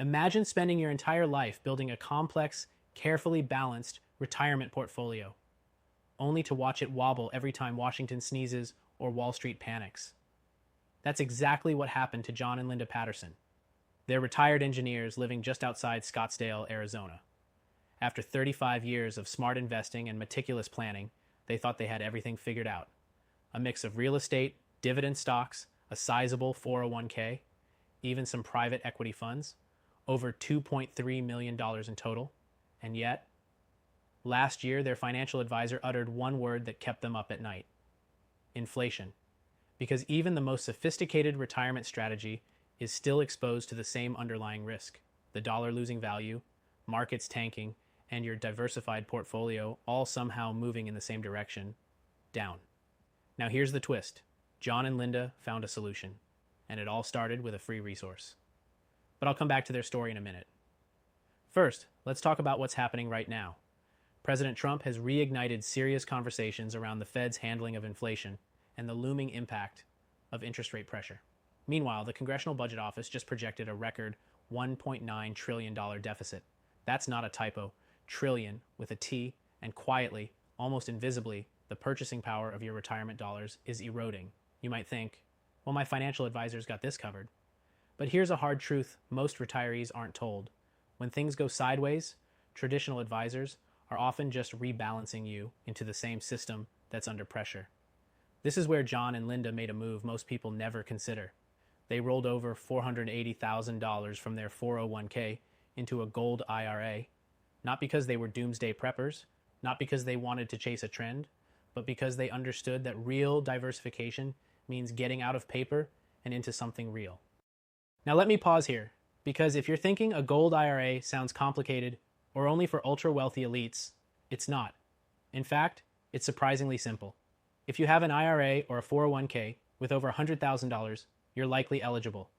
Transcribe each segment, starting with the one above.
Imagine spending your entire life building a complex, carefully balanced retirement portfolio, only to watch it wobble every time Washington sneezes or Wall Street panics. That's exactly what happened to John and Linda Patterson. They're retired engineers living just outside Scottsdale, Arizona. After 35 years of smart investing and meticulous planning, they thought they had everything figured out. A mix of real estate, dividend stocks, a sizable 401k, even some private equity funds, over $2.3 million in total. And yet, last year their financial advisor uttered one word that kept them up at night: inflation. Because even the most sophisticated retirement strategy is still exposed to the same underlying risk: the dollar losing value, markets tanking, and your diversified portfolio all somehow moving in the same direction, down. Now here's the twist. John and Linda found a solution, and it all started with a free resource. But I'll come back to their story in a minute. First, let's talk about what's happening right now. President Trump has reignited serious conversations around the Fed's handling of inflation and the looming impact of interest rate pressure. Meanwhile, the Congressional Budget Office just projected a record $1.9 trillion deficit. That's not a typo. Trillion with a T, and quietly, almost invisibly, the purchasing power of your retirement dollars is eroding. You might think, well, my financial advisor's got this covered. But here's a hard truth most retirees aren't told. When things go sideways, traditional advisors are often just rebalancing you into the same system that's under pressure. This is where John and Linda made a move most people never consider. They rolled over $480,000 from their 401k into a gold IRA, not because they were doomsday preppers, not because they wanted to chase a trend, but because they understood that real diversification means getting out of paper and into something real. Now let me pause here, because if you're thinking a gold IRA sounds complicated or only for ultra-wealthy elites, it's not. In fact, it's surprisingly simple. If you have an IRA or a 401k with over $100,000, you're likely eligible.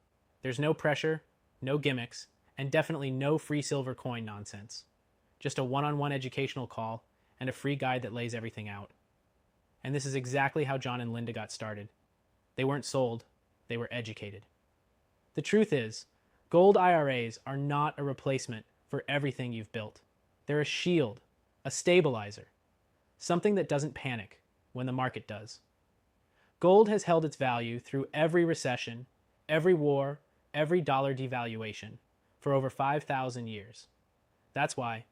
There's no pressure, no gimmicks, and definitely no free silver coin nonsense. Just a one-on-one educational call and a free guide that lays everything out. And this is exactly how John and Linda got started. They weren't sold, they were educated. The truth is, gold IRAs are not a replacement for everything you've built. They're a shield, a stabilizer, something that doesn't panic when the market does. Gold has held its value through every recession, every war, every dollar devaluation for over 5,000 years. That's why,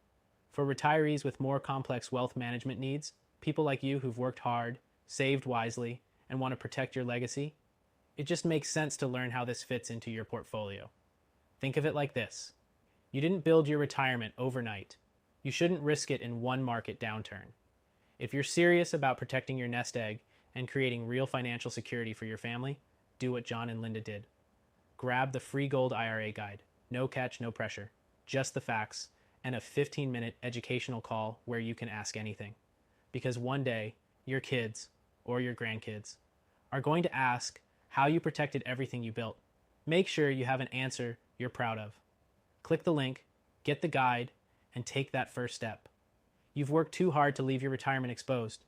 for retirees with more complex wealth management needs, people like you who've worked hard, saved wisely, and want to protect your legacy, it just makes sense to learn how this fits into your portfolio. Think of it like this. You didn't build your retirement overnight. You shouldn't risk it in one market downturn. If you're serious about protecting your nest egg and creating real financial security for your family, do what John and Linda did. Grab the free Gold IRA guide. No catch, no pressure. Just the facts and a 15-minute educational call where you can ask anything. Because one day, your kids or your grandkids are going to ask how you protected everything you built. Make sure you have an answer you're proud of. Click the link, get the guide, and take that first step. You've worked too hard to leave your retirement exposed.